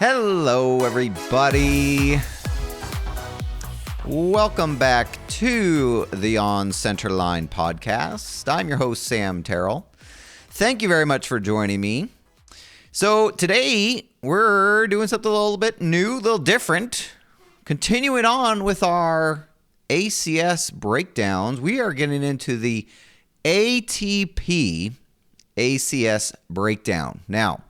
Hello, everybody. Welcome back to the On Centerline podcast. I'm your host, Sam Terrell. Thank you very much for joining me. So today we're doing something a little bit new, a little different. Continuing on with our ACS breakdowns, we are getting into the ATP ACS breakdown. Now,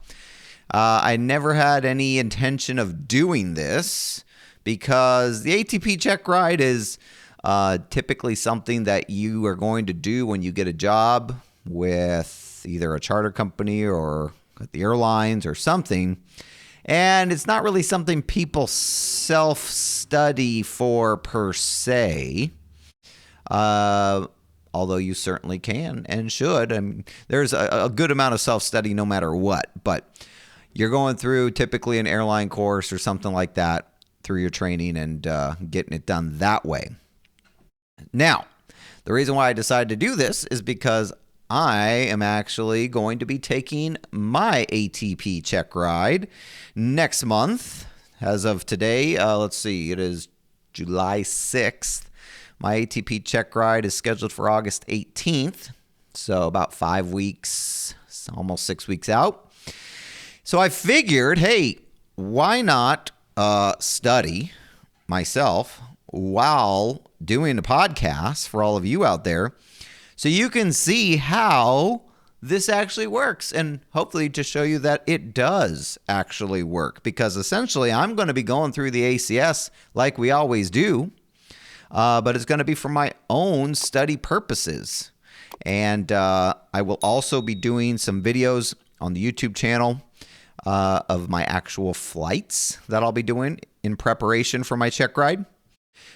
I never had any intention of doing this because the ATP check ride is typically something that you are going to do when you get a job with either a charter company or at the airlines or something. And it's not really something people self-study for per se, although you certainly can and should. I mean, there's a good amount of self-study no matter what, but you're going through typically an airline course or something like that through your training and getting it done that way. Now, the reason why I decided to do this is because I am actually going to be taking my ATP check ride next month. As of today, let's see, it is July 6th. My ATP check ride is scheduled for August 18th, so about 5 weeks, almost 6 weeks out. So I figured, hey, why not study myself while doing a podcast for all of you out there so you can see how this actually works and hopefully to show you that it does actually work, because essentially I'm going to be going through the ACS like we always do, but it's going to be for my own study purposes. And I will also be doing some videos on the YouTube channel of my actual flights that I'll be doing in preparation for my check ride.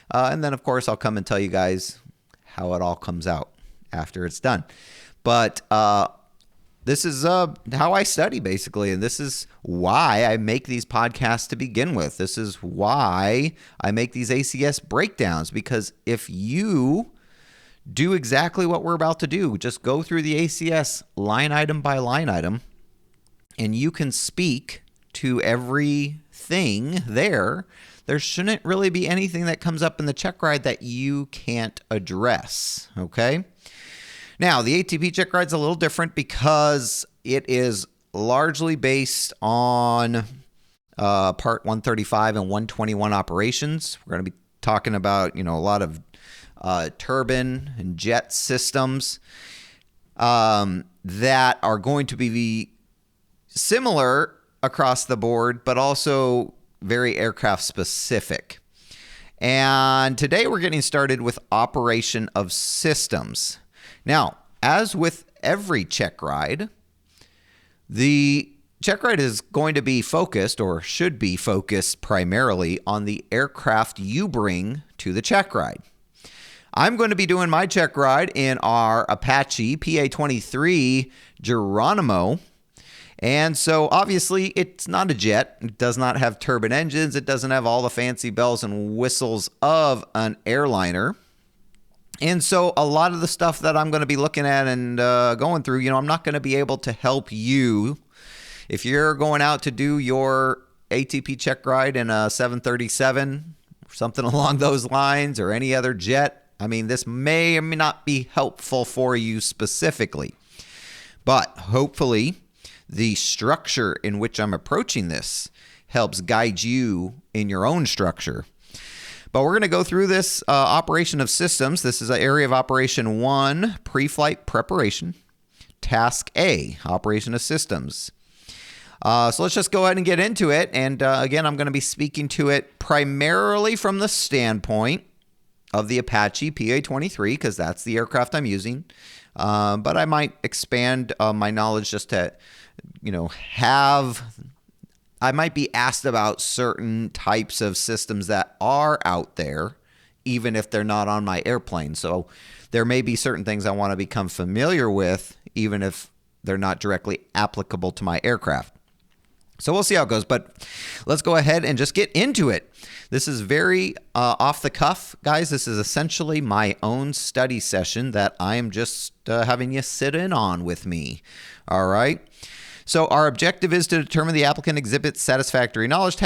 And then, of course, I'll come and tell you guys how it all comes out after it's done. But this is how I study, basically, and this is why I make these podcasts to begin with. This is why I make these ACS breakdowns, because if you do exactly what we're about to do, just go through the ACS line item by line item, and you can speak to everything there shouldn't really be anything that comes up in the check ride that you can't address, okay? Now, the ATP check ride's a little different because it is largely based on Part 135 and 121 operations. We're going to be talking about, a lot of turbine and jet systems that are going to be similar across the board, but also very aircraft specific. And today we're getting started with operation of systems. Now, as with every check ride, the check ride is going to be focused, or should be focused primarily, on the aircraft you bring to the check ride. I'm going to be doing my check ride in our Apache PA-23 Geronimo. And so obviously it's not a jet. It does not have turbine engines. It doesn't have all the fancy bells and whistles of an airliner. And so a lot of the stuff that I'm going to be looking at and going through, I'm not going to be able to help you. If you're going out to do your ATP check ride in a 737 or something along those lines, or any other jet, this may or may not be helpful for you specifically. But hopefully the structure in which I'm approaching this helps guide you in your own structure. But we're going to go through this operation of systems. This is an area of operation 1, pre-flight preparation. Task A, operation of systems. So let's just go ahead and get into it. And again, I'm going to be speaking to it primarily from the standpoint of the Apache PA-23, because that's the aircraft I'm using. But I might expand my knowledge just to, I might be asked about certain types of systems that are out there, even if they're not on my airplane. So there may be certain things I want to become familiar with, even if they're not directly applicable to my aircraft. So we'll see how it goes, but let's go ahead and just get into it. This is very off the cuff, guys. This is essentially my own study session that I am just having you sit in on with me. All right. So our objective is to determine the applicant exhibits satisfactory knowledge,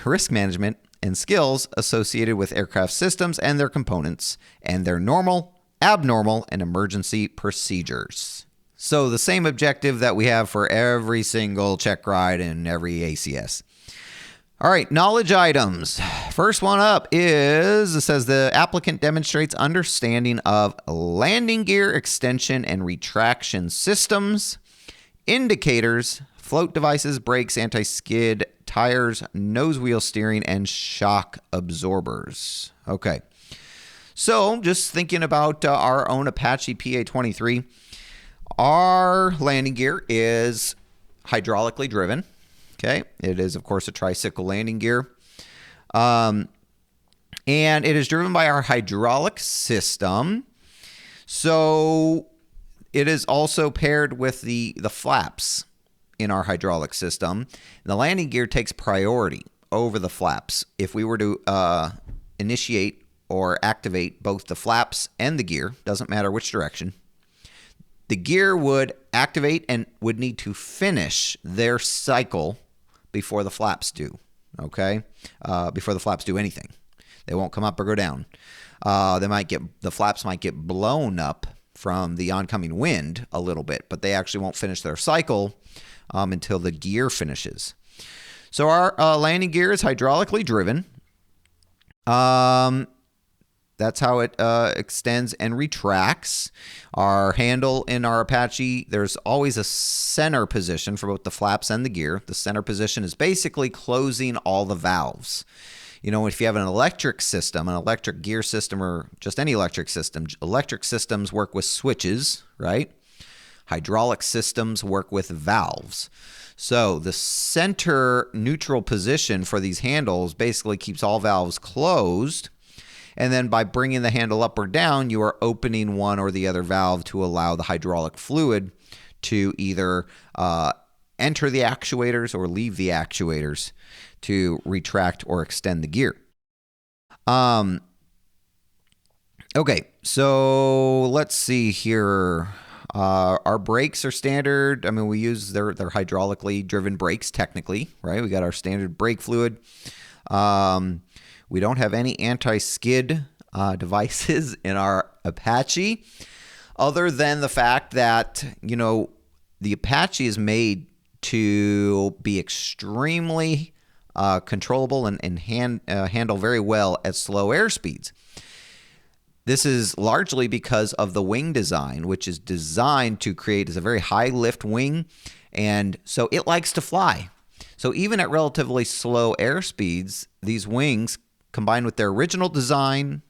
risk management, and skills associated with aircraft systems and their components, and their normal, abnormal, and emergency procedures. So the same objective that we have for every single check ride and every ACS. All right, knowledge items. First one up is, it says the applicant demonstrates understanding of landing gear extension and retraction systems, indicators, float devices, brakes, anti-skid, tires, nose wheel steering, and shock absorbers. Okay, so just thinking about our own Apache PA-23, our landing gear is hydraulically driven. Okay, it is, of course, a tricycle landing gear. And it is driven by our hydraulic system. So it is also paired with the flaps in our hydraulic system. The landing gear takes priority over the flaps. If we were to initiate or activate both the flaps and the gear, doesn't matter which direction, the gear would activate and would need to finish their cycle before the flaps do, okay? Before the flaps do anything. They won't come up or go down. The flaps might get blown up from the oncoming wind a little bit, but they actually won't finish their cycle until the gear finishes. So our landing gear is hydraulically driven. That's how it extends and retracts. Our handle in our Apache, there's always a center position for both the flaps and the gear. The center position is basically closing all the valves. You know, if you have an electric system, an electric gear system, or just any electric systems work with switches, right? Hydraulic systems work with valves. So the center neutral position for these handles basically keeps all valves closed. And then by bringing the handle up or down, you are opening one or the other valve to allow the hydraulic fluid to either enter the actuators or leave the actuators to retract or extend the gear. Okay, so let's see here. Our brakes are standard. I mean, we use they're hydraulically driven brakes technically, right? We got our standard brake fluid. We don't have any anti-skid devices in our Apache, other than the fact that, you know, the Apache is made to be extremely controllable and handle very well at slow airspeeds. This is largely because of the wing design, which is designed to create as a very high lift wing, and so it likes to fly. So even at relatively slow airspeeds, these wings, combined with their original design,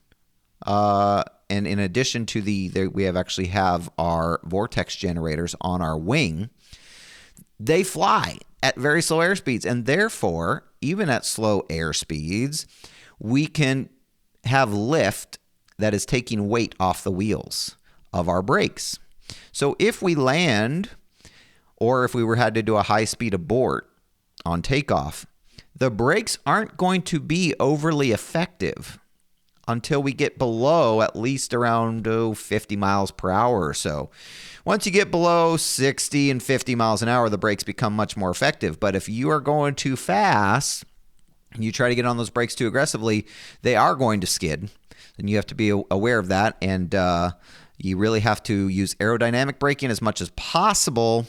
and in addition to we actually have our vortex generators on our wing, they fly at very slow airspeeds, and therefore, even at slow airspeeds, we can have lift that is taking weight off the wheels of our brakes. So if we land, or if we had to do a high-speed abort on takeoff, the brakes aren't going to be overly effective until we get below at least around 50 miles per hour or so. Once you get below 60 and 50 miles an hour, the brakes become much more effective. But if you are going too fast and you try to get on those brakes too aggressively, they are going to skid. And you have to be aware of that. And you really have to use aerodynamic braking as much as possible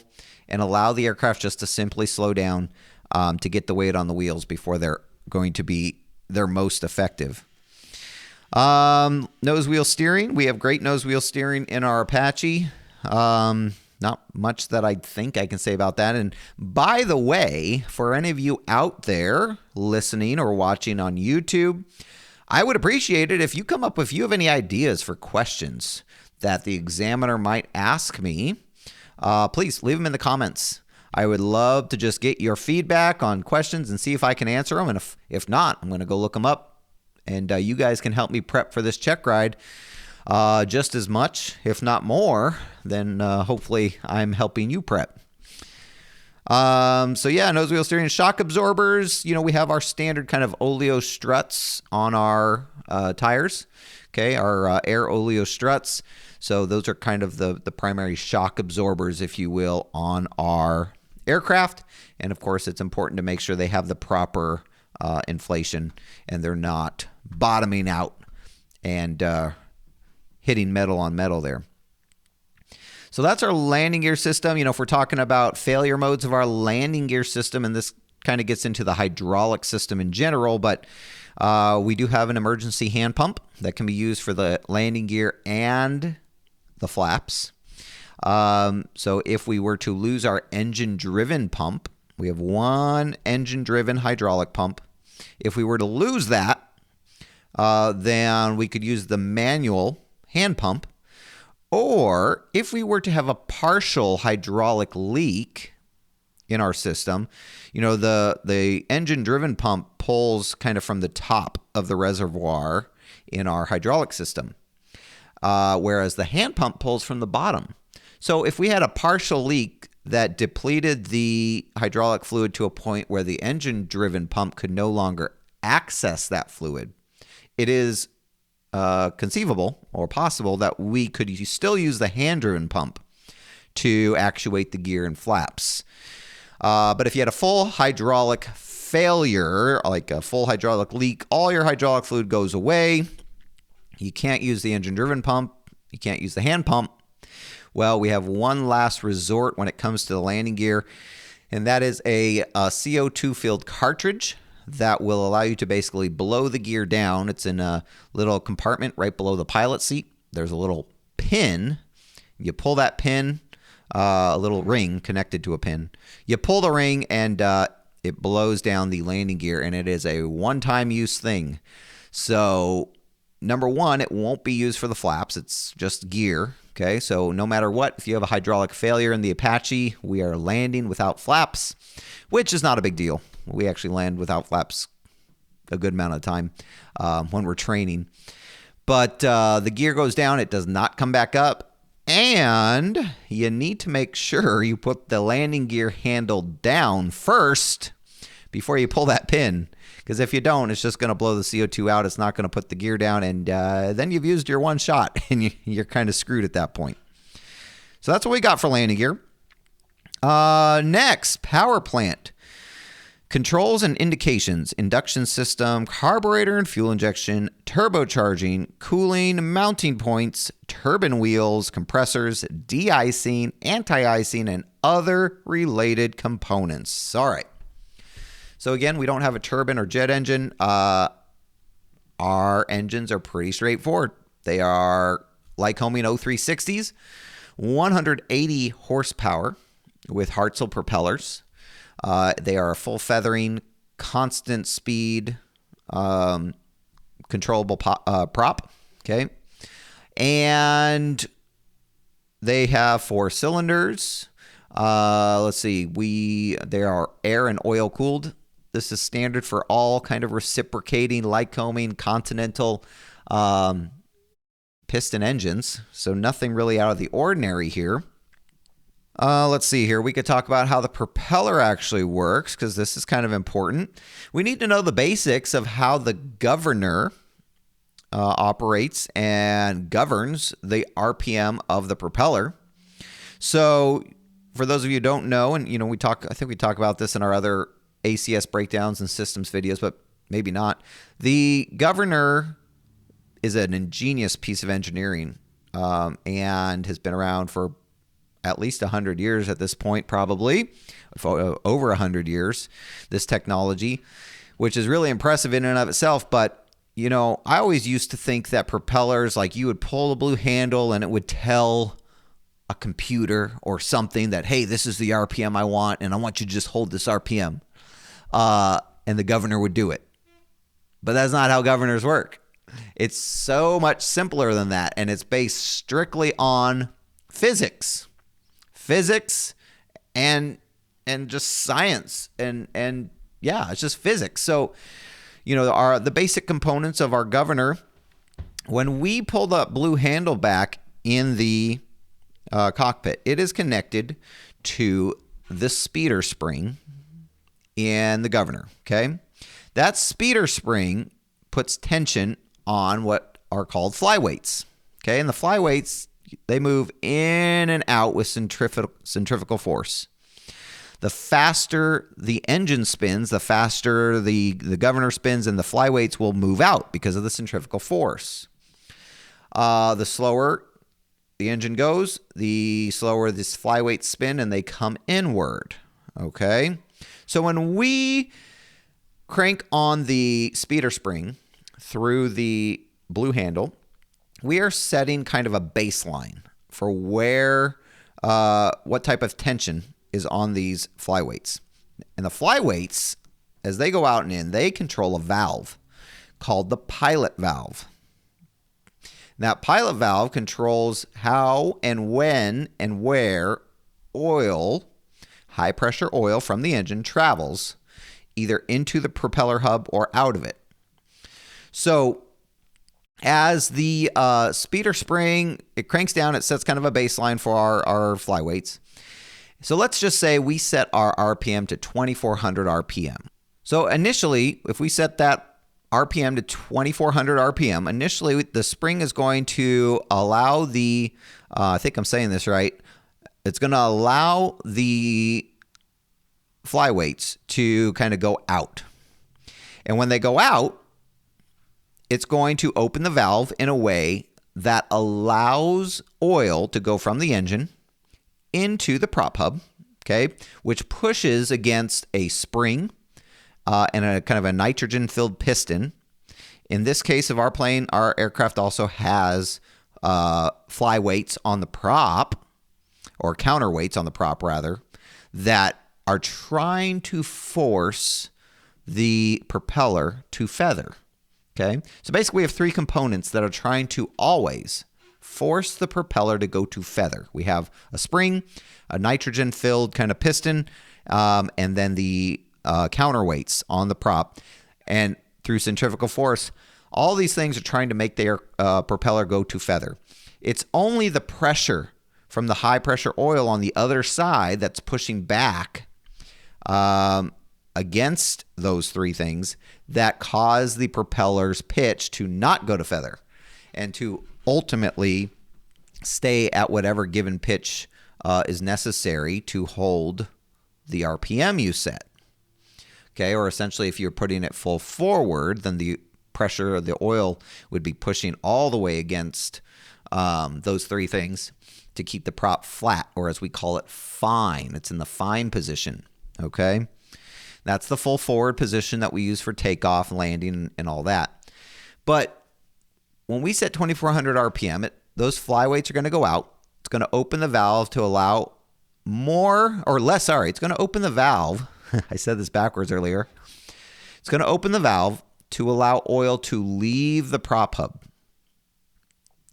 and allow the aircraft just to simply slow down to get the weight on the wheels before they're going to be their most effective. Nose wheel steering. We have great nose wheel steering in our Apache. Not much that I think I can say about that. And by the way, for any of you out there listening or watching on YouTube, I would appreciate it if you come up, if you have any ideas for questions that the examiner might ask me, please leave them in the comments. I would love to just get your feedback on questions and see if I can answer them. And if not, I'm going to go look them up. And you guys can help me prep for this check ride just as much, if not more, than hopefully I'm helping you prep. So yeah, nose wheel steering, shock absorbers. You know, we have our standard kind of oleo struts on our tires. Okay, our air oleo struts. So those are kind of the primary shock absorbers, if you will, on our aircraft. And of course, it's important to make sure they have the proper inflation and they're not bottoming out and hitting metal on metal there. So that's our landing gear system. If we're talking about failure modes of our landing gear system, and this kind of gets into the hydraulic system in general, but we do have an emergency hand pump that can be used for the landing gear and the flaps. So if we were to lose our engine-driven pump, we have one engine-driven hydraulic pump. If we were to lose that, then we could use the manual hand pump. Or if we were to have a partial hydraulic leak in our system, the engine-driven pump pulls kind of from the top of the reservoir in our hydraulic system, whereas the hand pump pulls from the bottom. So if we had a partial leak that depleted the hydraulic fluid to a point where the engine-driven pump could no longer access that fluid, it is conceivable or possible that we could still use the hand-driven pump to actuate the gear and flaps. But if you had a full hydraulic failure, like a full hydraulic leak, all your hydraulic fluid goes away. You can't use the engine-driven pump. You can't use the hand pump. Well, we have one last resort when it comes to the landing gear, and that is a CO2-filled cartridge that will allow you to basically blow the gear down. It's in a little compartment right below the pilot seat. There's a little pin. You pull that pin, a little ring connected to a pin. You pull the ring and it blows down the landing gear, and it is a one-time use thing. So number one, it won't be used for the flaps. It's just gear. Okay, so no matter what, if you have a hydraulic failure in the Apache, we are landing without flaps, which is not a big deal. We actually land without flaps a good amount of time when we're training. But the gear goes down. It does not come back up. And you need to make sure you put the landing gear handle down first before you pull that pin. Because if you don't, it's just going to blow the CO2 out. It's not going to put the gear down. And then you've used your one shot and you're kind of screwed at that point. So that's what we got for landing gear. Next, power plant. Controls and indications, induction system, carburetor and fuel injection, turbocharging, cooling, mounting points, turbine wheels, compressors, de-icing, anti-icing, and other related components. All right. So again, we don't have a turbine or jet engine. Our engines are pretty straightforward. They are Lycoming 0360s, 180 horsepower with Hartzell propellers. They are a full feathering, constant speed, controllable prop. Okay. And they have 4 cylinders. Let's see. They are air and oil cooled. This is standard for all kind of reciprocating, Lycoming, Continental piston engines. So nothing really out of the ordinary here. Let's see here. We could talk about how the propeller actually works because this is kind of important. We need to know the basics of how the governor operates and governs the RPM of the propeller. So for those of you who don't know, and I think we talk about this in our other ACS breakdowns and systems videos, but maybe not. The governor is an ingenious piece of engineering and has been around for at least 100 years at this point, probably over 100 years, this technology, which is really impressive in and of itself. But, I always used to think that propellers, like you would pull the blue handle and it would tell a computer or something that, hey, this is the RPM I want, and I want you to just hold this RPM. And the governor would do it. But that's not how governors work. It's so much simpler than that, and it's based strictly on physics. And just science and yeah, it's just physics. So, the basic components of our governor, when we pull the blue handle back in the cockpit, it is connected to the speeder spring in the governor. Okay. That speeder spring puts tension on what are called flyweights. Okay. And the flyweights They move in and out with centrifugal force. The faster the engine spins, the faster the governor spins, and the flyweights will move out because of the centrifugal force. The slower the engine goes, the slower this flyweights spin, and they come inward. Okay? So when we crank on the speeder spring through the blue handle, we are setting kind of a baseline for where, what type of tension is on these flyweights. And the flyweights, as they go out and in, they control a valve called the pilot valve. That pilot valve controls how and when and where oil, high pressure oil from the engine, travels either into the propeller hub or out of it. So as the speeder spring, it cranks down, it sets kind of a baseline for our flyweights. So let's just say we set our RPM to 2400 RPM. So initially, if we set that RPM to 2400 RPM, initially the spring is going to allow the, I think I'm saying this right, it's going to allow the flyweights to kind of go out. And when they go out, it's going to open the valve in a way that allows oil to go from the engine into the prop hub, okay, which pushes against a spring and a kind of a nitrogen-filled piston. In this case of our plane, our aircraft also has flyweights on the prop, or counterweights on the prop rather, that are trying to force the propeller to feather. Okay, so basically we have three components that are trying to always force the propeller to go to feather. We have a spring, a nitrogen-filled kind of piston, and then the counterweights on the prop. And through centrifugal force, all these things are trying to make their propeller go to feather. It's only the pressure from the high-pressure oil on the other side that's pushing back against those three things that cause the propeller's pitch to not go to feather and to ultimately stay at whatever given pitch is necessary to hold the RPM you set. Okay, or essentially if you're putting it full forward, then the pressure of the oil would be pushing all the way against those three things to keep the prop flat, or as we call it, fine. It's in the fine position, okay? That's the full forward position that we use for takeoff, landing, and all that. But when we set 2400 RPM, those flyweights are going to go out. It's going to open the valve to allow more, or less, sorry, it's going to open the valve. I said this backwards earlier. It's going to open the valve to allow oil to leave the prop hub.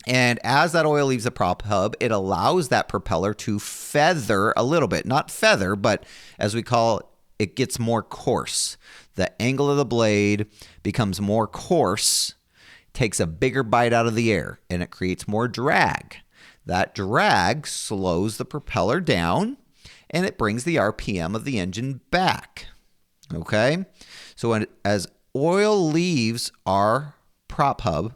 And as that oil leaves the prop hub, it allows that propeller to feather a little bit. Not feather, but as we call it, it gets more coarse. The angle of the blade becomes more coarse, takes a bigger bite out of the air, and it creates more drag. That drag slows the propeller down, and it brings the RPM of the engine back. Okay? So as oil leaves our prop hub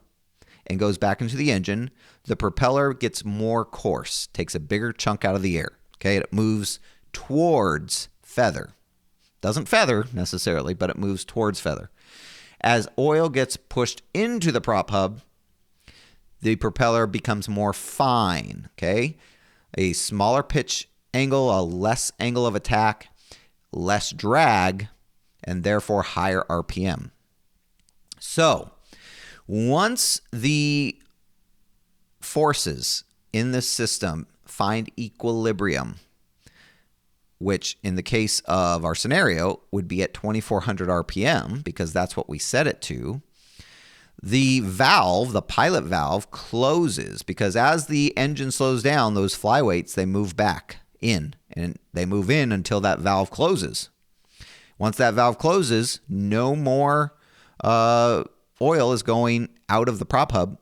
and goes back into the engine, the propeller gets more coarse, takes a bigger chunk out of the air. Okay? It moves towards feather. Doesn't feather necessarily, but it moves towards feather. As oil gets pushed into the prop hub, the propeller becomes more fine, okay? A smaller pitch angle, a less angle of attack, less drag, and therefore higher RPM. So, once the forces in this system find equilibrium, which in the case of our scenario would be at 2400 RPM because that's what we set it to, the valve, the pilot valve, closes because as the engine slows down, those flyweights, they move back in and they move in until that valve closes. Once that valve closes, no more oil is going out of the prop hub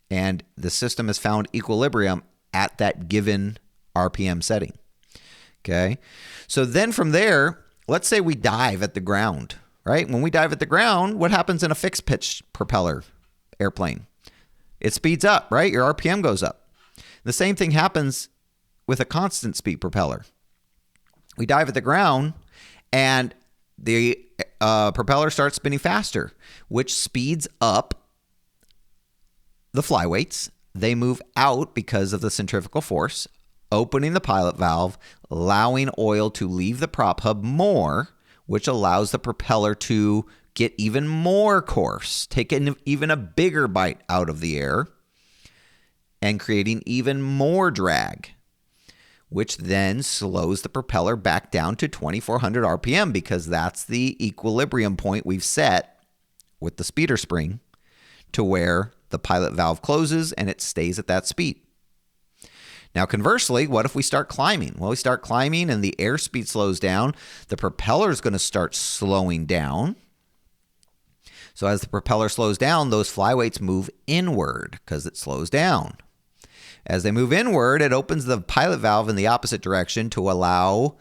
and the system has found equilibrium at that given RPM setting. Okay, so then from there, let's say we dive at the ground, right? When we dive at the ground, what happens in a fixed pitch propeller airplane? It speeds up, right? Your RPM goes up. The same thing happens with a constant speed propeller. We dive at the ground and the propeller starts spinning faster, which speeds up the flyweights. They move out because of the centrifugal force, opening the pilot valve, allowing oil to leave the prop hub more, which allows the propeller to get even more course, taking even a bigger bite out of the air, and creating even more drag, which then slows the propeller back down to 2,400 RPM because that's the equilibrium point we've set with the speeder spring to where the pilot valve closes and it stays at that speed. Now, conversely, what if we start climbing? Well, we start climbing and the airspeed slows down. The propeller is going to start slowing down. So as the propeller slows down, those flyweights move inward because it slows down. As they move inward, it opens the pilot valve in the opposite direction to allow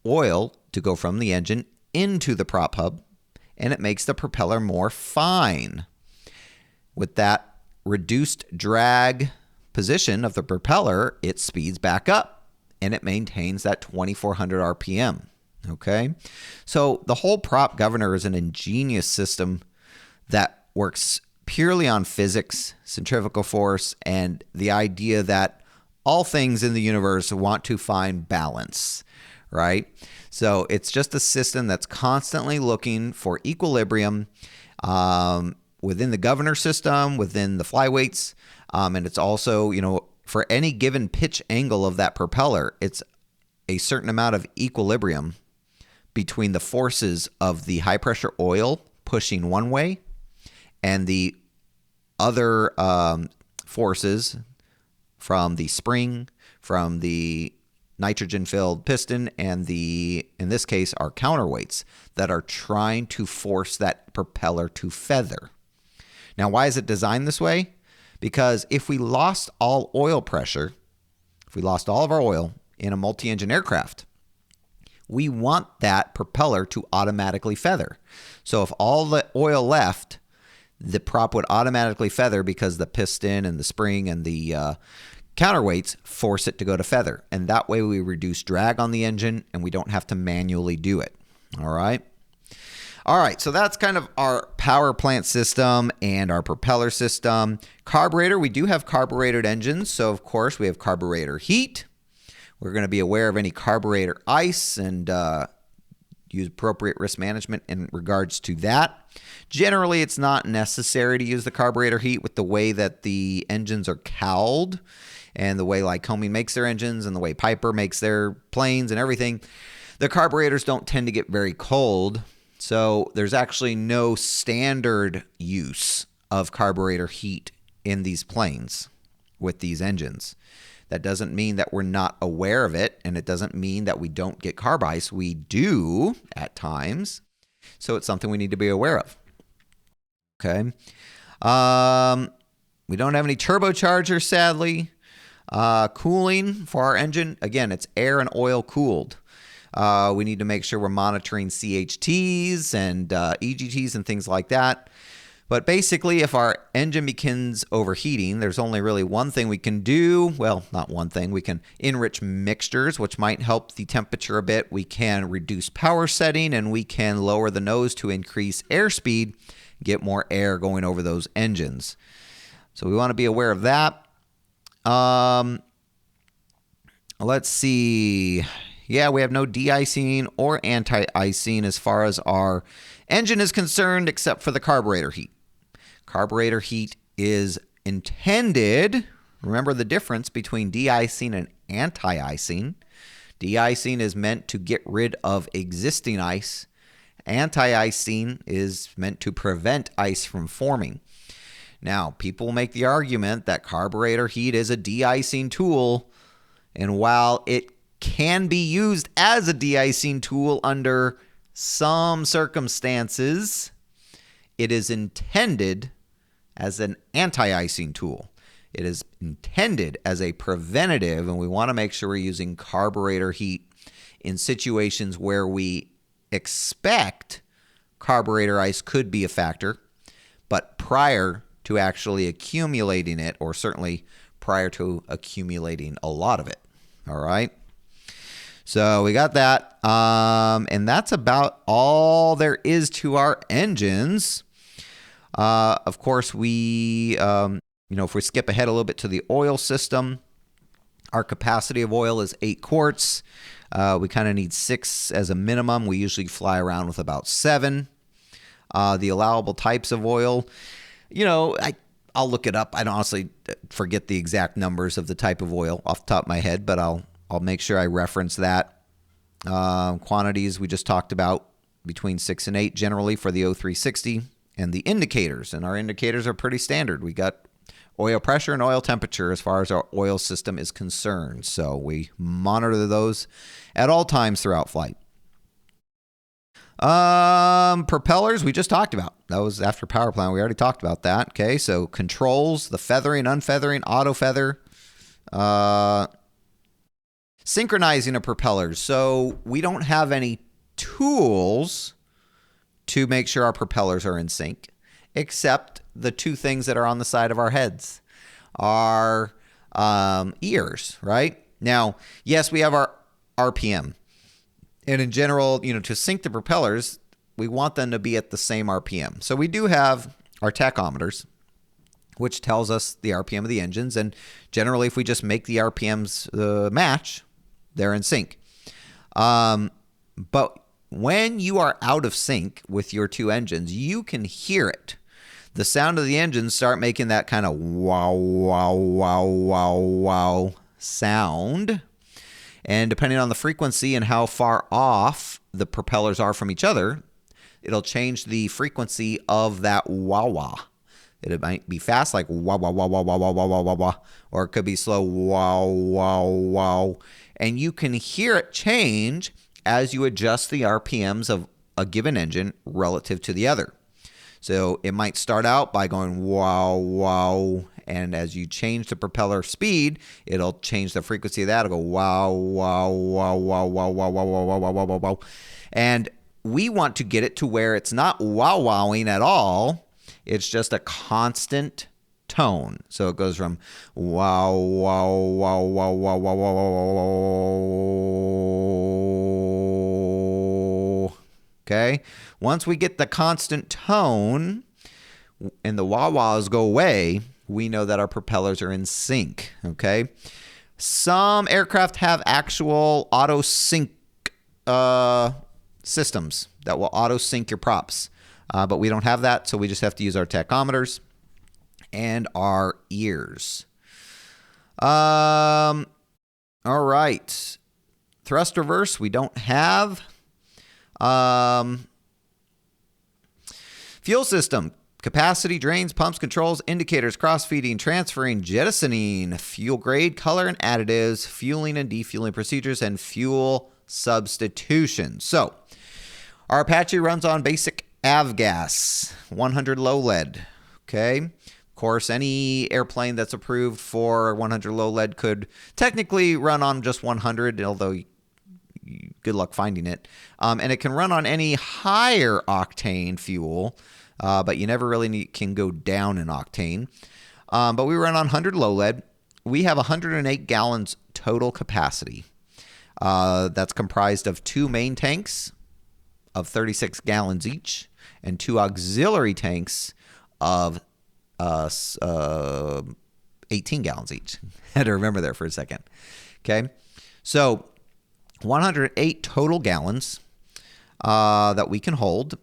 oil to go from the engine into the prop hub, and it makes the propeller more fine. With that reduced drag position of the propeller, it speeds back up, and it maintains that 2,400 RPM. Okay? So the whole prop governor is an ingenious system that works purely on physics, centrifugal force, and the idea that all things in the universe want to find balance, right? So it's just a system that's constantly looking for equilibrium within the governor system, within the flyweights, and it's also, for any given pitch angle of that propeller, it's a certain amount of equilibrium between the forces of the high pressure oil pushing one way and the other forces from the spring, from the nitrogen-filled piston, and in this case, our counterweights that are trying to force that propeller to feather. Now, why is it designed this way? Because if we lost all oil pressure, if we lost all of our oil in a multi-engine aircraft, we want that propeller to automatically feather. So if all the oil left, the prop would automatically feather because the piston and the spring and the counterweights force it to go to feather. And that way we reduce drag on the engine and we don't have to manually do it. All right. All right. So that's kind of our power plant system and our propeller system. Carburetor, we do have carbureted engines. So of course we have carburetor heat. We're going to be aware of any carburetor ice and use appropriate risk management in regards to that. Generally, it's not necessary to use the carburetor heat with the way that the engines are cowled and the way Lycoming makes their engines and the way Piper makes their planes and everything. The carburetors don't tend to get very cold, so there's actually no standard use of carburetor heat in these planes with these engines. That doesn't mean that we're not aware of it, and it doesn't mean that we don't get carb ice. We do at times, so it's something we need to be aware of. Okay. We don't have any turbocharger, sadly. Cooling for our engine, again, it's air and oil cooled. We need to make sure we're monitoring CHTs and EGTs and things like that. But basically, if our engine begins overheating, there's only really one thing we can do. Well, not one thing. We can enrich mixtures, which might help the temperature a bit. We can reduce power setting, and we can lower the nose to increase airspeed, get more air going over those engines. So we want to be aware of that. Let's see. Yeah, we have no de-icing or anti-icing as far as our engine is concerned, except for the carburetor heat. Carburetor heat is intended, remember the difference between de-icing and anti-icing. De-icing is meant to get rid of existing ice. Anti-icing is meant to prevent ice from forming. Now, people make the argument that carburetor heat is a de-icing tool, and while it can be used as a de-icing tool under some circumstances, it is intended as an anti-icing tool. It is intended as a preventative, and we want to make sure we're using carburetor heat in situations where we expect carburetor ice could be a factor, but prior to actually accumulating it, or certainly prior to accumulating a lot of it. All right. So we got that. And that's about all there is to our engines. Of course, we, if we skip ahead a little bit to the oil system, our capacity of oil is 8 quarts. We kind of need 6 as a minimum. We usually fly around with about 7. The allowable types of oil, I'll look it up. I honestly forget the exact numbers of the type of oil off the top of my head, but I'll make sure I reference that. Quantities we just talked about, between 6 and 8 generally for the O360, and the indicators. And our indicators are pretty standard. We got oil pressure and oil temperature as far as our oil system is concerned. So we monitor those at all times throughout flight. Propellers we just talked about. That was after power plant. We already talked about that. Okay, so controls, the feathering, unfeathering, auto feather, synchronizing of propellers. So we don't have any tools to make sure our propellers are in sync, except the 2 things that are on the side of our heads, our ears, right? Now, yes, we have our RPM. And in general, to sync the propellers, we want them to be at the same RPM. So we do have our tachometers, which tells us the RPM of the engines. And generally, if we just make the RPMs match, they're in sync. But when you are out of sync with your 2 engines, you can hear it. The sound of the engines start making that kind of wow, wow, wow, wow, wow sound. And depending on the frequency and how far off the propellers are from each other, it'll change the frequency of that wah-wah. It might be fast, like wah-wah-wah-wah-wah-wah-wah-wah-wah, or it could be slow, wow-wow-wow. And you can hear it change as you adjust the RPMs of a given engine relative to the other. So it might start out by going wow, wow, and as you change the propeller speed, it'll change the frequency of that. It'll go wow, wow, wow, wow, wow, wow, wow, wow, wow, wow, wow, wow. And we want to get it to where it's not wow-wowing at all. It's just a constant tone. So it goes from wow, wow, wow, wow, wow, wow, wow, wow. Okay. Once we get the constant tone and the wah-wahs go away, we know that our propellers are in sync. Okay. Some aircraft have actual auto sync systems that will auto sync your props, but we don't have that. So we just have to use our tachometers and our ears. All right. Thrust reverse, we don't have. Fuel system, capacity, drains, pumps, controls, indicators, cross-feeding, transferring, jettisoning, fuel grade, color and additives, fueling and defueling procedures, and fuel substitution. So our Apache runs on basic avgas, 100 low lead. Okay. Of course, any airplane that's approved for 100 low lead could technically run on just 100, although good luck finding it. And it can run on any higher octane fuel, but you never really can go down in octane. But we run on 100 low lead. We have 108 gallons total capacity. That's comprised of 2 main tanks of 36 gallons each and 2 auxiliary tanks of 18 gallons each. I had to remember there for a second. Okay. So 108 total gallons that we can hold.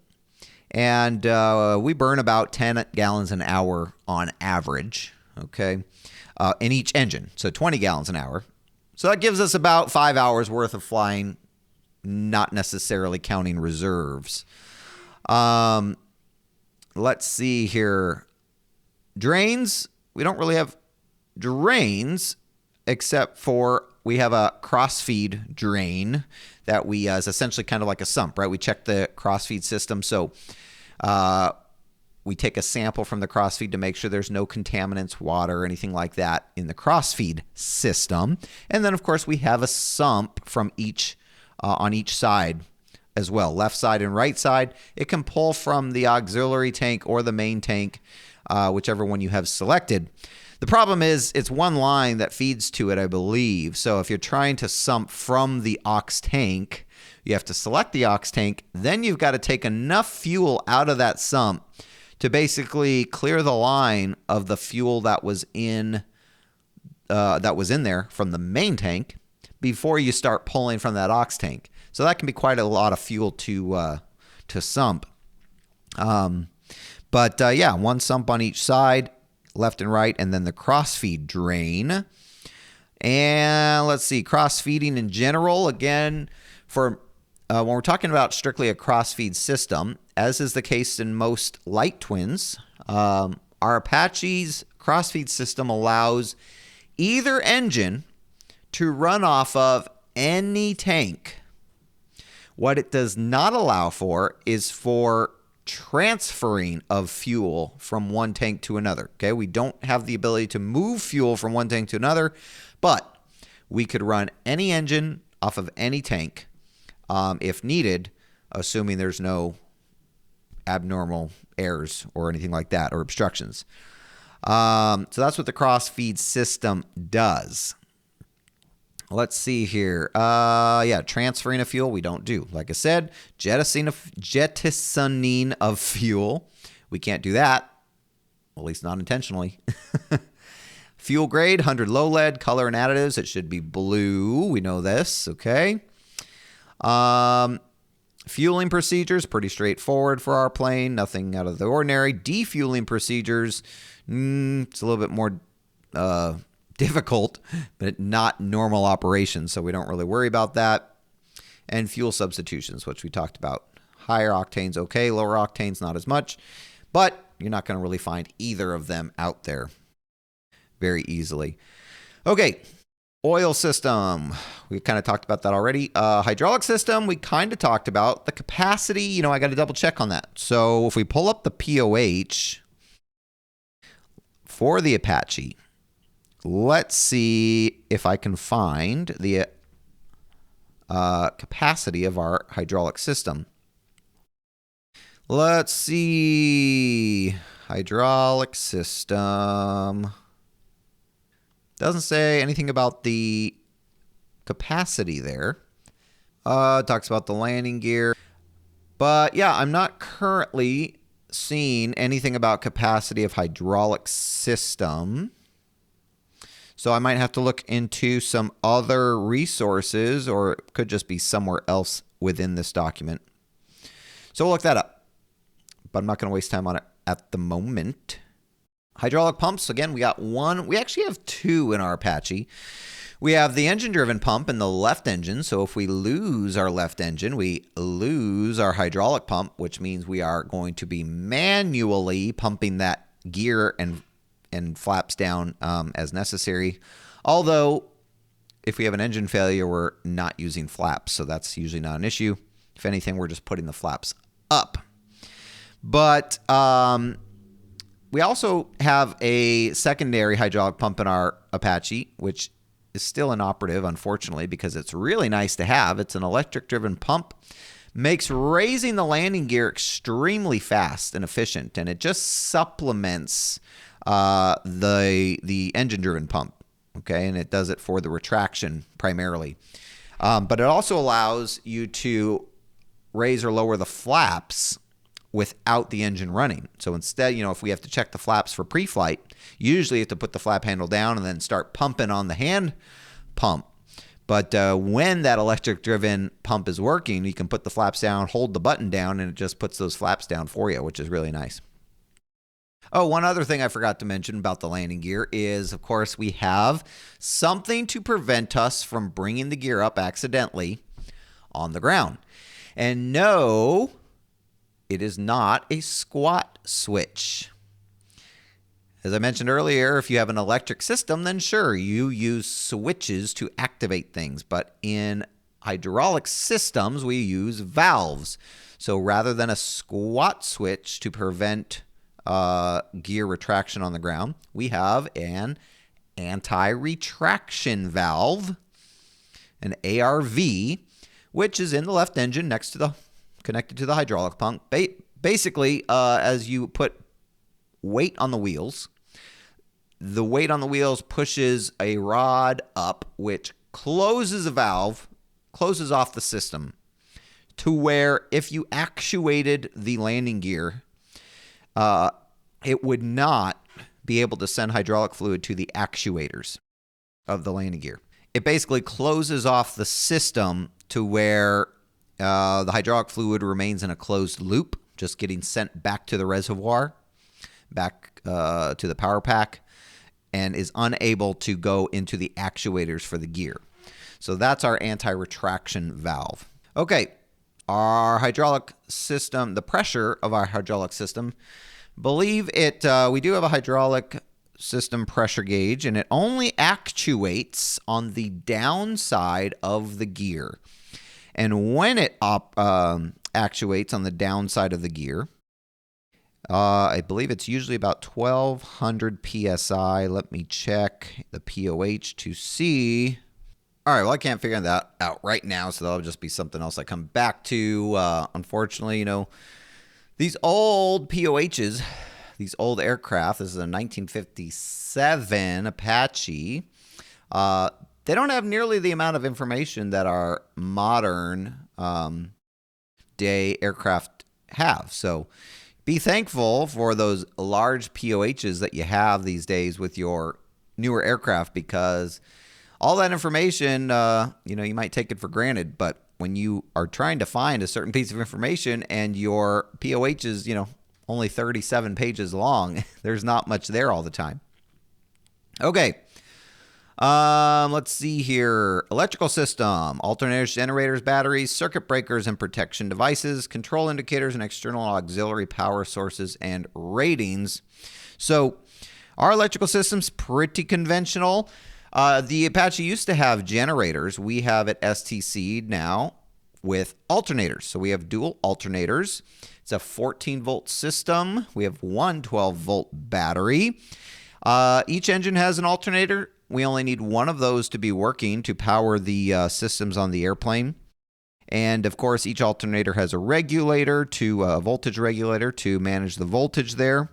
And we burn about 10 gallons an hour on average. Okay. In each engine. So 20 gallons an hour. So that gives us about 5 hours worth of flying, not necessarily counting reserves. Let's see here. Drains. We don't really have drains, except for we have a cross-feed drain that we is essentially kind of like a sump, right? We check the cross-feed system. So we take a sample from the cross-feed to make sure there's no contaminants, water, or anything like that in the cross-feed system. And then, of course, we have a sump from each on each side as well, left side and right side. It can pull from the auxiliary tank or the main tank, whichever one you have selected. The problem is it's one line that feeds to it, I believe. So if you're trying to sump from the aux tank, you have to select the aux tank. Then you've got to take enough fuel out of that sump to basically clear the line of the fuel that was in there from the main tank before you start pulling from that aux tank. So that can be quite a lot of fuel to sump. Yeah, one sump on each side, left and right, and then the cross-feed drain. And let's see, cross-feeding in general, again, for when we're talking about strictly a cross-feed system, as is the case in most light twins, our Apache's cross-feed system allows either engine to run off of any tank. What it does not allow for is for transferring of fuel from one tank to another. Okay, we don't have the ability to move fuel from one tank to another, but we could run any engine off of any tank if needed, assuming there's no abnormal errors or anything like that or obstructions. So that's what the cross-feed system does. Let's see here. Yeah, transferring of fuel, we don't do. Like I said, jettisoning of fuel, we can't do that, at least not intentionally. Fuel grade, 100 low lead, color and additives, it should be blue. We know this, okay. Fueling procedures, pretty straightforward for our plane, nothing out of the ordinary. Defueling procedures, it's a little bit more difficult, but not normal operation, so we don't really worry about that. And fuel substitutions, which we talked about. Higher octanes, okay. Lower octanes, not as much, but you're not going to really find either of them out there very easily. Okay, oil system. We kind of talked about that already. Hydraulic system, we kind of talked about. The capacity, I got to double check on that. So if we pull up the POH for the Apache, let's see if I can find the capacity of our hydraulic system. Let's see. Hydraulic system. Doesn't say anything about the capacity there. Talks about the landing gear. But yeah, I'm not currently seeing anything about capacity of hydraulic system. So I might have to look into some other resources, or it could just be somewhere else within this document. So we'll look that up, but I'm not going to waste time on it at the moment. Hydraulic pumps, again, we got one. We actually have two in our Apache. We have the engine-driven pump in the left engine. So if we lose our left engine, we lose our hydraulic pump, which means we are going to be manually pumping that gear and flaps down as necessary. Although, if we have an engine failure, we're not using flaps, so that's usually not an issue. If anything, we're just putting the flaps up. But we also have a secondary hydraulic pump in our Apache, which is still inoperative, unfortunately, because it's really nice to have. It's an electric-driven pump. Makes raising the landing gear extremely fast and efficient, and it just supplements the engine-driven pump, okay? And it does it for the retraction primarily. But it also allows you to raise or lower the flaps without the engine running. So instead, if we have to check the flaps for pre-flight, usually you have to put the flap handle down and then start pumping on the hand pump. But when that electric-driven pump is working, you can put the flaps down, hold the button down, and it just puts those flaps down for you, which is really nice. Oh, one other thing I forgot to mention about the landing gear is, of course, we have something to prevent us from bringing the gear up accidentally on the ground. And no, it is not a squat switch. As I mentioned earlier, if you have an electric system, then sure, you use switches to activate things. But in hydraulic systems, we use valves. So rather than a squat switch to prevent gear retraction on the ground, we have an anti-retraction valve, an ARV, which is in the left engine connected to the hydraulic pump. Basically, as you put weight on the wheels, the weight on the wheels pushes a rod up, which closes a valve, closes off the system, to where if you actuated the landing gear, it would not be able to send hydraulic fluid to the actuators of the landing gear. It basically closes off the system to where the hydraulic fluid remains in a closed loop, just getting sent back to the reservoir, back to the power pack, and is unable to go into the actuators for the gear. So that's our anti-retraction valve. Okay, our hydraulic system, the pressure of our hydraulic system, believe it, we do have a hydraulic system pressure gauge, and it only actuates on the downside of the gear. And when it actuates on the downside of the gear, I believe it's usually about 1200 psi. Let me check the POH to see. All right, well, I can't figure that out right now, so that'll just be something else I come back to. Unfortunately, you know, these old POHs, these old aircraft, this is a 1957 Apache, they don't have nearly the amount of information that our modern day aircraft have. So be thankful for those large POHs that you have these days with your newer aircraft, because all that information, you know, you might take it for granted, but when you are trying to find a certain piece of information and your POH is, you know, only 37 pages long, there's not much there all the time. Okay. Let's see here. Electrical system, alternators, generators, batteries, circuit breakers, and protection devices, control indicators, and external auxiliary power sources and ratings. So our electrical system's pretty conventional. The Apache used to have generators. We have at STC now with alternators. So we have dual alternators. It's a 14-volt system. We have one 12-volt battery. Each engine has an alternator. We only need one of those to be working to power the systems on the airplane. And, of course, each alternator has a regulator, a voltage regulator to manage the voltage there.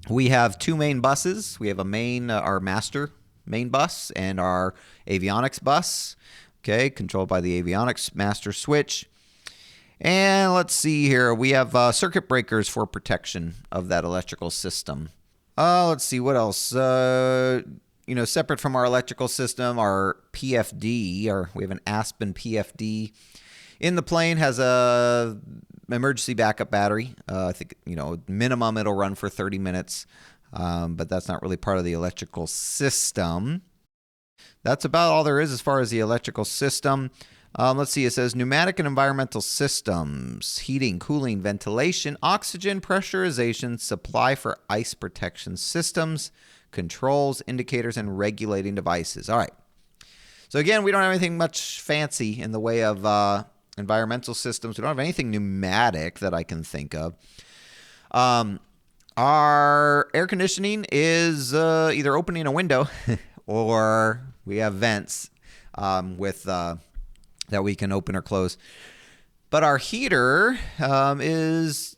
We have two main buses. We have a main, our master main bus, and our avionics bus, okay, controlled by the avionics master switch. And let's see here. We have circuit breakers for protection of that electrical system. Let's see what else. You know, separate from our electrical system, our PFD, we have an Aspen PFD in the plane, has a emergency backup battery. I think, you know, minimum it'll run for 30 minutes, but that's not really part of the electrical system. That's about all there is as far as the electrical system. Let's see, it says pneumatic and environmental systems, heating, cooling, ventilation, oxygen, pressurization, supply for ice protection systems, controls, indicators, and regulating devices. All right. So again, we don't have anything much fancy in the way of environmental systems. We don't have anything pneumatic that I can think of. Our air conditioning is either opening a window or we have vents with that we can open or close. But our heater is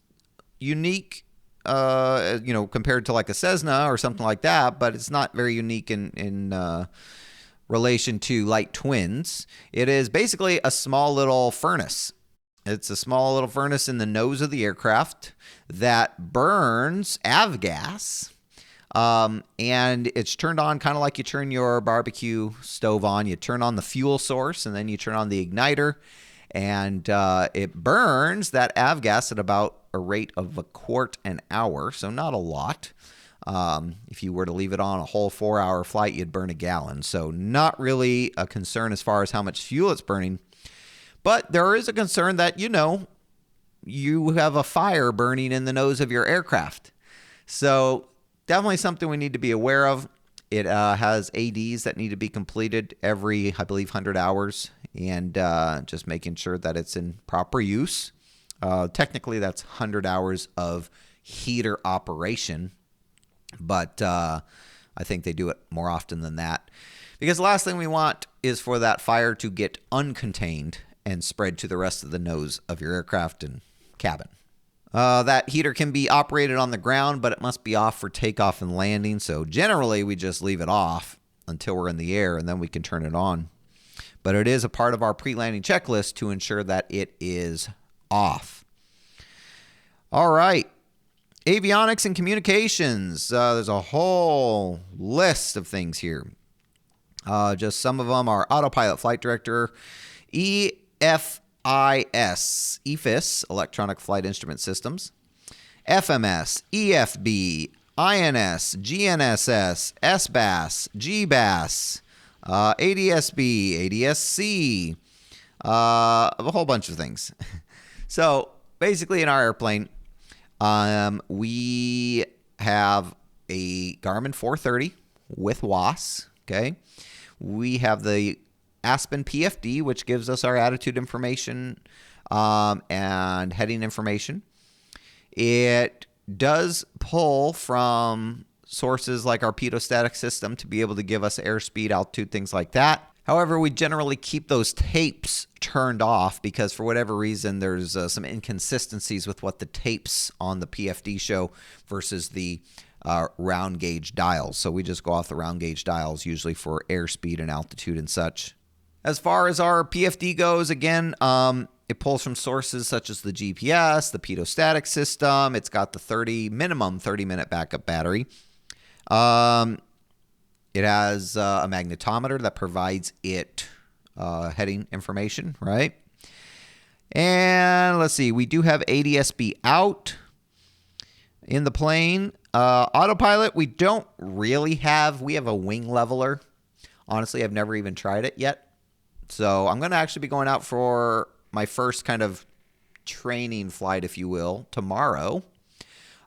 unique, you know, compared to like a Cessna or something like that, but it's not very unique in relation to light twins. It is basically a small little furnace. It's a small little furnace in the nose of the aircraft that burns avgas. And it's turned on kind of like you turn your barbecue stove on. You turn on the fuel source and then you turn on the igniter, and it burns that avgas at about a rate of a quart an hour, so not a lot. If you were to leave it on a whole 4-hour flight, you'd burn a gallon. So not really a concern as far as how much fuel it's burning. But there is a concern that, you know, you have a fire burning in the nose of your aircraft. So definitely something we need to be aware of. It has ADs that need to be completed every, I believe, 100 hours, and just making sure that it's in proper use. Technically, that's 100 hours of heater operation, but I think they do it more often than that, because the last thing we want is for that fire to get uncontained and spread to the rest of the nose of your aircraft and cabin. That heater can be operated on the ground, but it must be off for takeoff and landing. So generally, we just leave it off until we're in the air, and then we can turn it on. But it is a part of our pre-landing checklist to ensure that it is off. All right. Avionics and communications. There's a whole list of things here. Just some of them are autopilot flight director, EFIS, electronic flight instrument systems, FMS, EFB, INS, GNSS, SBAS, GBAS, ADSB, ADSC, a whole bunch of things. So basically in our airplane, we have a Garmin 430 with WAS, okay? We have the Aspen PFD, which gives us our attitude information and heading information. It does pull from sources like our pitot-static system to be able to give us airspeed, altitude, things like that. However, we generally keep those tapes turned off because for whatever reason, there's some inconsistencies with what the tapes on the PFD show versus the round gauge dials. So we just go off the round gauge dials usually for airspeed and altitude and such. As far as our PFD goes, again, it pulls from sources such as the GPS, the pitot-static system. It's got the minimum 30-minute backup battery. It has a magnetometer that provides it heading information, right? And let's see, we do have ADSB out in the plane. Autopilot, we don't really have. We have a wing leveler. Honestly, I've never even tried it yet. So I'm going to actually be going out for my first kind of training flight, if you will, tomorrow.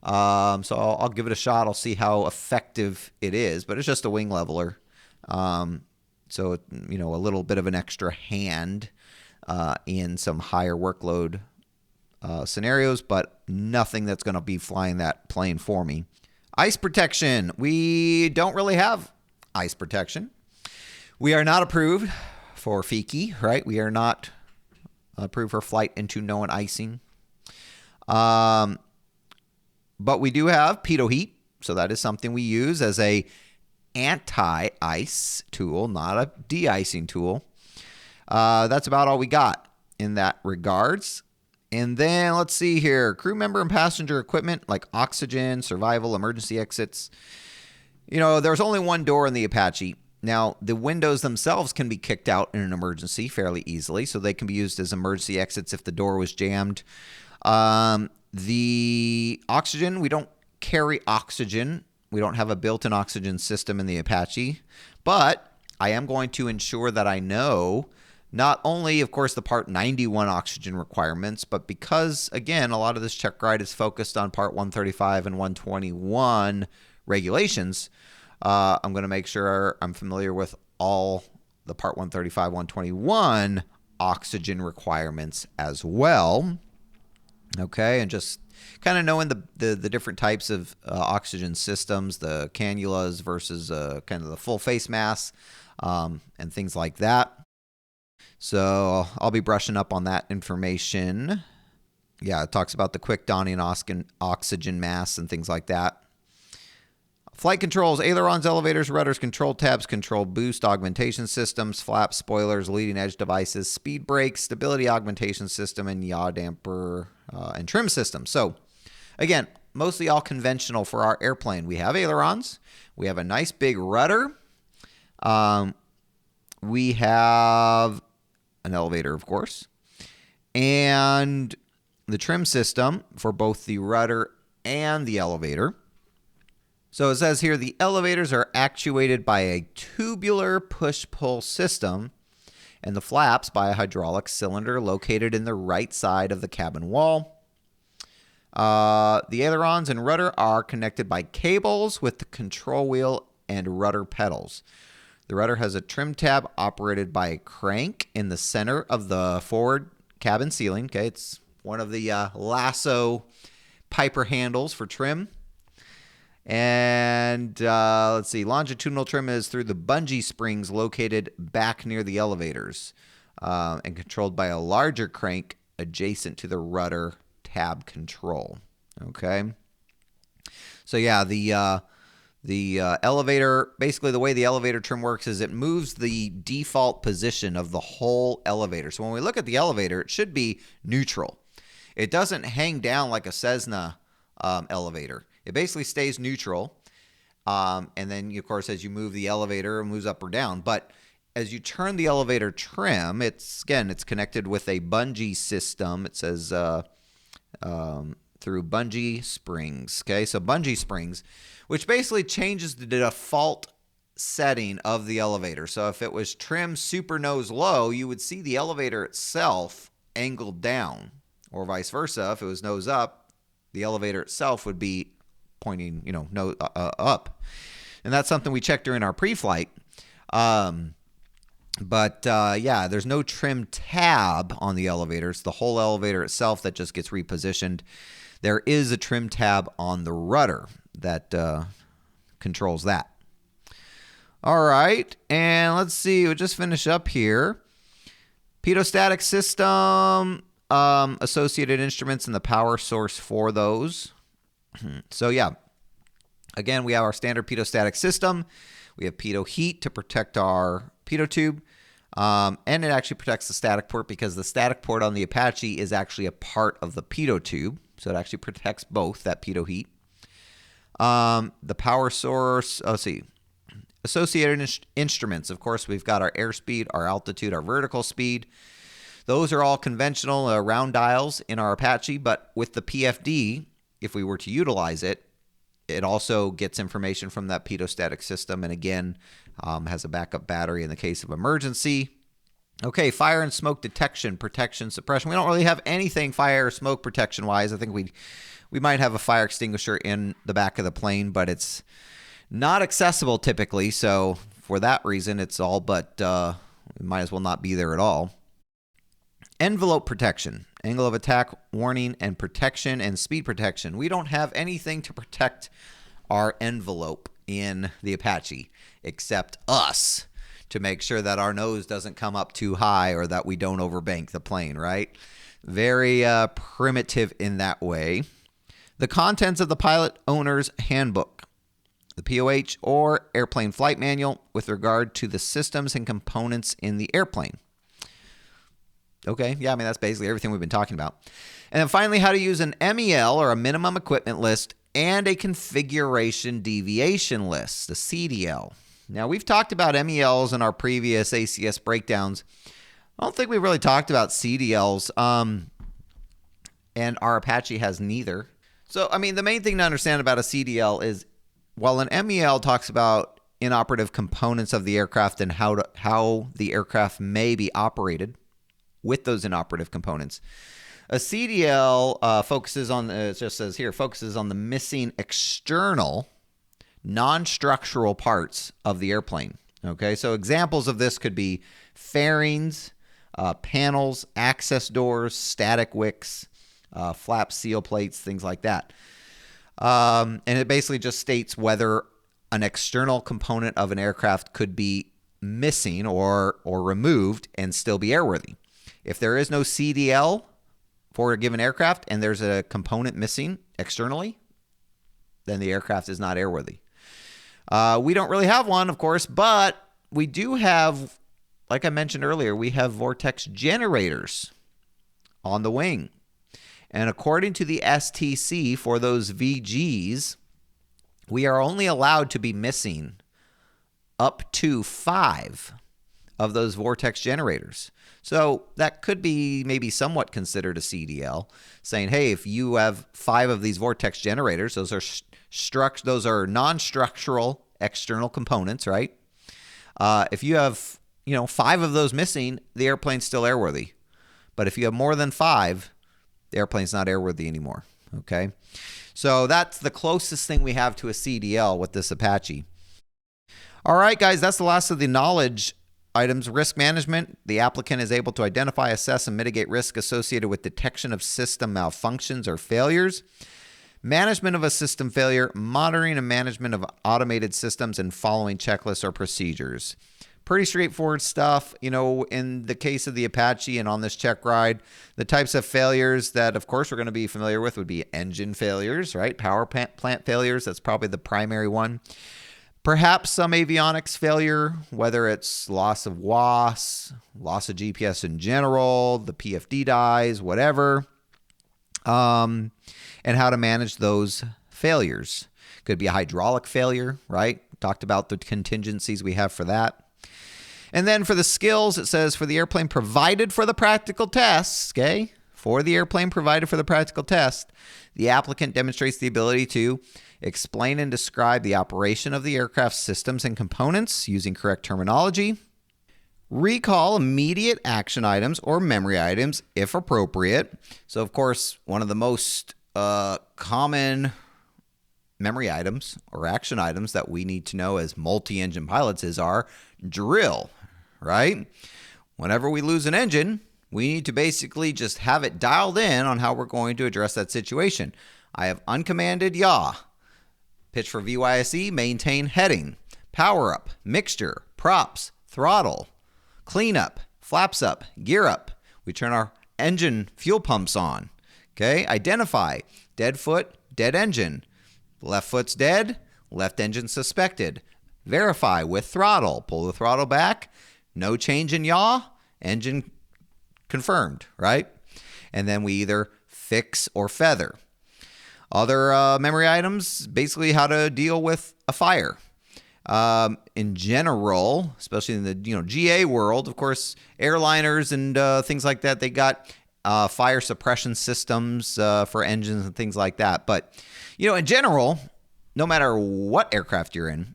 So I'll give it a shot. I'll see how effective it is, but it's just a wing leveler. So, a little bit of an extra hand in some higher workload scenarios, but nothing that's going to be flying that plane for me. Ice protection. We don't really have ice protection. We are not approved for FIKI, right? We are not approved for flight into known icing. But we do have pitot heat, so that is something we use as a anti-ice tool, not a de-icing tool. That's about all we got in that regards. And then let's see here, crew member and passenger equipment like oxygen, survival, emergency exits. There's only one door in the Apache. Now, the windows themselves can be kicked out in an emergency fairly easily, so they can be used as emergency exits if the door was jammed. The oxygen, we don't carry oxygen. We don't have a built-in oxygen system in the Apache, but I am going to ensure that I know not only, of course, the Part 91 oxygen requirements, but because, again, a lot of this check ride is focused on Part 135 and 121 regulations, I'm going to make sure I'm familiar with all the Part 135, 121 oxygen requirements as well. Okay, and just kind of knowing the different types of oxygen systems, the cannulas versus kind of the full face masks and things like that. So I'll be brushing up on that information. Yeah, it talks about the quick donning oxygen masks and things like that. Flight controls, ailerons, elevators, rudders, control tabs, control boost, augmentation systems, flaps, spoilers, leading edge devices, speed brakes, stability augmentation system, and yaw damper and trim system. So again, mostly all conventional for our airplane. We have ailerons. We have a nice big rudder. We have an elevator, of course. And the trim system for both the rudder and the elevator. So it says here, the elevators are actuated by a tubular push-pull system and the flaps by a hydraulic cylinder located in the right side of the cabin wall. The ailerons and rudder are connected by cables with the control wheel and rudder pedals. The rudder has a trim tab operated by a crank in the center of the forward cabin ceiling. Okay, it's one of the lasso Piper handles for trim. And let's see, longitudinal trim is through the bungee springs located back near the elevators and controlled by a larger crank adjacent to the rudder tab control. Okay. So yeah, the elevator, basically the way the elevator trim works is it moves the default position of the whole elevator. So when we look at the elevator, it should be neutral. It doesn't hang down like a Cessna elevator. It basically stays neutral. And then, of course, as you move the elevator, it moves up or down. But as you turn the elevator trim, it's connected with a bungee system. It says through bungee springs. Okay, so bungee springs, which basically changes the default setting of the elevator. So if it was trimmed super nose low, you would see the elevator itself angled down, or vice versa. If it was nose up, the elevator itself would be pointing, up. And that's something we checked during our pre-flight. But there's no trim tab on the elevator. It's the whole elevator itself that just gets repositioned. There is a trim tab on the rudder that controls that. All right, and let's see. We'll just finish up here. Pitot-static system, associated instruments, and the power source for those. So yeah, again, we have our standard pitot-static system. We have pitot heat to protect our pitot tube. And it actually protects the static port because the static port on the Apache is actually a part of the pitot tube. So it actually protects both, that pitot heat. The power source, associated instruments. Of course, we've got our airspeed, our altitude, our vertical speed. Those are all conventional round dials in our Apache, but with the PFD, if we were to utilize it, it also gets information from that pitot-static system, and again, has a backup battery in the case of emergency. Okay, fire and smoke detection, protection, suppression. We don't really have anything fire or smoke protection-wise. I think we might have a fire extinguisher in the back of the plane, but it's not accessible typically, so for that reason, it's all but it might as well not be there at all. Envelope protection, angle of attack, warning, and protection, and speed protection. We don't have anything to protect our envelope in the Apache except us, to make sure that our nose doesn't come up too high or that we don't overbank the plane, right? Very primitive in that way. The contents of the pilot owner's handbook, the POH or airplane flight manual with regard to the systems and components in the airplane. Okay, yeah, I mean, that's basically everything we've been talking about. And then finally, how to use an MEL, or a minimum equipment list, and a configuration deviation list, the CDL. Now, we've talked about MELs in our previous ACS breakdowns. I don't think we really talked about CDLs, and our Apache has neither. So, I mean, the main thing to understand about a CDL is, while an MEL talks about inoperative components of the aircraft and how the aircraft may be operated with those inoperative components, a CDL focuses on, it just says here, focuses on the missing external non-structural parts of the airplane. Okay, so examples of this could be fairings, panels, access doors, static wicks, flap seal plates, things like that. And it basically just states whether an external component of an aircraft could be missing or removed and still be airworthy. If there is no CDL for a given aircraft and there's a component missing externally, then the aircraft is not airworthy. We don't really have one, of course, but we do have, like I mentioned earlier, we have vortex generators on the wing. And according to the STC for those VGs, we are only allowed to be missing up to 5 of those vortex generators. So that could be maybe somewhat considered a CDL, saying, hey, if you have 5 of these vortex generators, those are non-structural external components, right? If you have 5 of those missing, the airplane's still airworthy. But if you have more than 5, the airplane's not airworthy anymore. Okay, so that's the closest thing we have to a CDL with this Apache. All right, guys, that's the last of the knowledge items. Risk management. The applicant is able to identify, assess, and mitigate risk associated with detection of system malfunctions or failures. Management of a system failure, monitoring and management of automated systems, and following checklists or procedures. Pretty straightforward stuff. In the case of the Apache and on this check ride, the types of failures that, of course, we're going to be familiar with would be engine failures, right? Power plant failures. That's probably the primary one. Perhaps some avionics failure, whether it's loss of WAS, loss of GPS in general, the PFD dies, whatever, and how to manage those failures. Could be a hydraulic failure, right? Talked about the contingencies we have for that. And then for the skills, it says for the airplane provided for the practical tests, okay? For the airplane provided for the practical test, the applicant demonstrates the ability to explain and describe the operation of the aircraft systems and components using correct terminology, recall immediate action items or memory items if appropriate. So, of course, one of the most common memory items or action items that we need to know as multi-engine pilots is our drill, right? Whenever we lose an engine, we need to basically just have it dialed in on how we're going to address that situation. I have uncommanded yaw, pitch for VYSE, maintain heading, power up, mixture, props, throttle, cleanup, flaps up, gear up. We turn our engine fuel pumps on. Okay, identify dead foot, dead engine. Left foot's dead, left engine suspected. Verify with throttle. Pull the throttle back. No change in yaw. Engine confirmed, right? And then we either fix or feather. Other memory items, basically how to deal with a fire. In general, especially in the GA world, of course, airliners and things like that, they got fire suppression systems for engines and things like that. But, in general, no matter what aircraft you're in,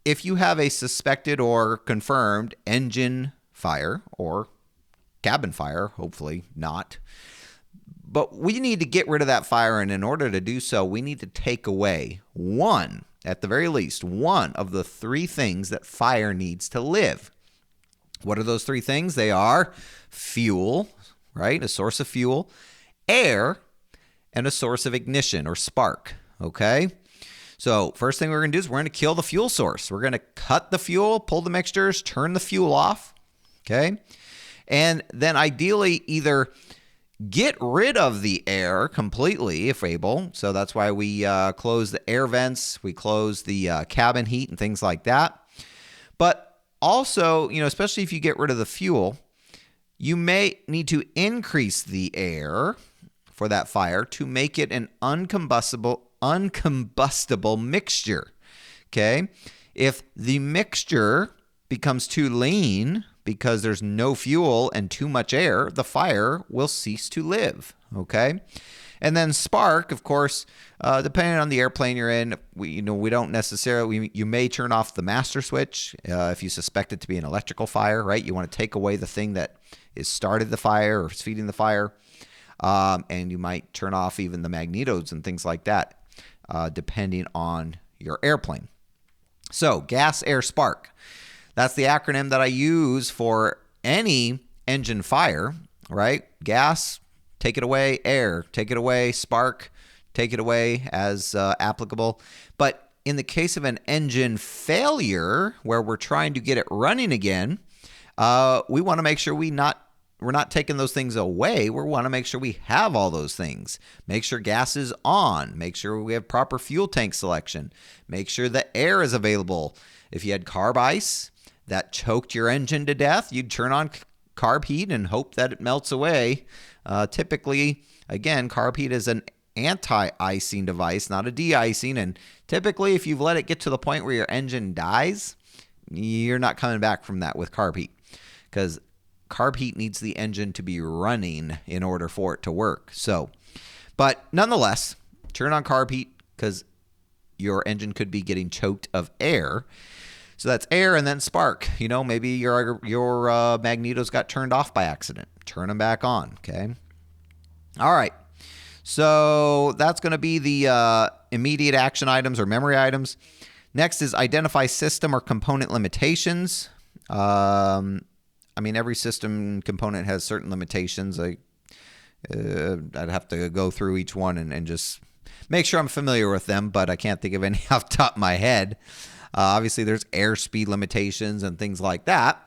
if you have a suspected or confirmed engine fire or cabin fire, hopefully not, but we need to get rid of that fire. And in order to do so, we need to take away one, at the very least, one of the three things that fire needs to live. What are those three things? They are fuel, right? A source of fuel, air, and a source of ignition or spark, okay? So first thing we're going to do is we're going to kill the fuel source. We're going to cut the fuel, pull the mixtures, turn the fuel off, okay? And then ideally either get rid of the air completely if able. So that's why we close the air vents, we close the cabin heat and things like that. But also, especially if you get rid of the fuel, you may need to increase the air for that fire to make it an uncombustible mixture, okay? If the mixture becomes too lean because there's no fuel and too much air, the fire will cease to live, okay? And then spark, of course, depending on the airplane you're in, we don't necessarily, you may turn off the master switch if you suspect it to be an electrical fire, right? You want to take away the thing that is started the fire or is feeding the fire. And you might turn off even the magnetos and things like that, depending on your airplane. So gas, air, spark. That's the acronym that I use for any engine fire, right? Gas, take it away. Air, take it away. Spark, take it away as applicable. But in the case of an engine failure where we're trying to get it running again, we want to make sure we're not taking those things away. We want to make sure we have all those things. Make sure gas is on. Make sure we have proper fuel tank selection. Make sure the air is available. If you had carb ice that choked your engine to death, you'd turn on carb heat and hope that it melts away. Typically, again, carb heat is an anti-icing device, not a de-icing. And typically, if you've let it get to the point where your engine dies, you're not coming back from that with carb heat, because carb heat needs the engine to be running in order for it to work. So, but nonetheless, turn on carb heat because your engine could be getting choked of air. So that's air, and then spark. Maybe your magnetos got turned off by accident. Turn them back on, okay? All right. So that's going to be the immediate action items or memory items. Next is identify system or component limitations. Every system component has certain limitations. I'd have to go through each one and just make sure I'm familiar with them, but I can't think of any off the top of my head. Obviously, there's airspeed limitations and things like that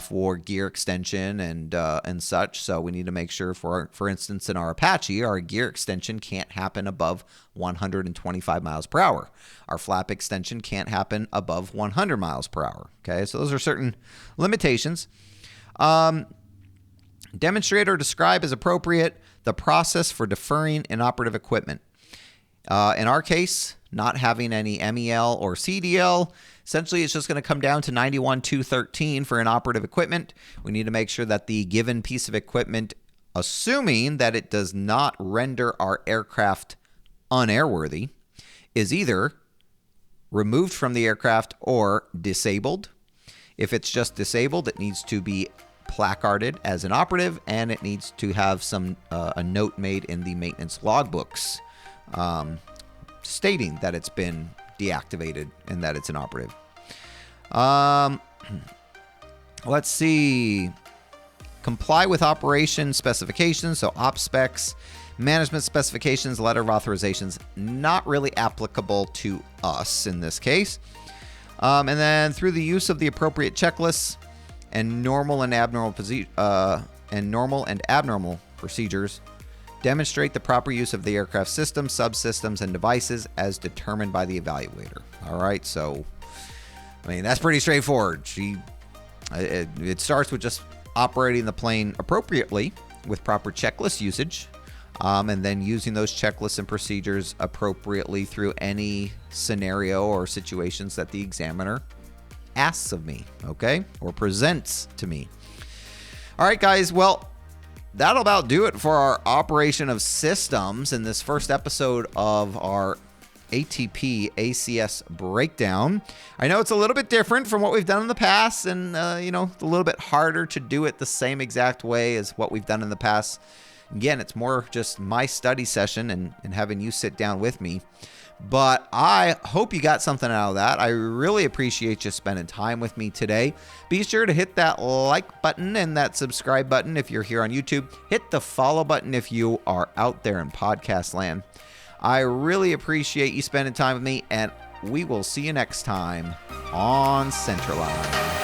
for gear extension and such. So we need to make sure, for instance, in our Apache, our gear extension can't happen above 125 miles per hour. Our flap extension can't happen above 100 miles per hour. Okay, so those are certain limitations. Demonstrate or describe as appropriate the process for deferring inoperative equipment. In our case, not having any MEL or CDL, essentially it's just going to come down to 91.213 for inoperative equipment. We need to make sure that the given piece of equipment, assuming that it does not render our aircraft unairworthy, is either removed from the aircraft or disabled. If it's just disabled, it needs to be placarded as inoperative, and it needs to have a note made in the maintenance logbooks stating that it's been deactivated and that it's inoperative. Let's see. Comply with operation specifications, so op specs, management specifications, letter of authorizations, not really applicable to us in this case. And then through the use of the appropriate checklists and normal and abnormal procedures, demonstrate the proper use of the aircraft systems, subsystems, and devices as determined by the evaluator. All right, so I mean that's pretty straightforward. It starts with just operating the plane appropriately with proper checklist usage, and then using those checklists and procedures appropriately through any scenario or situations that the examiner asks of me, okay, or presents to me. All right, guys, well, that'll about do it for our operation of systems in this first episode of our ATP ACS breakdown. I know it's a little bit different from what we've done in the past, and a little bit harder to do it the same exact way as what we've done in the past. Again, it's more just my study session and having you sit down with me. But I hope you got something out of that. I really appreciate you spending time with me today. Be sure to hit that like button and that subscribe button if you're here on YouTube. Hit the follow button if you are out there in podcast land. I really appreciate you spending time with me, and we will see you next time on Centerline.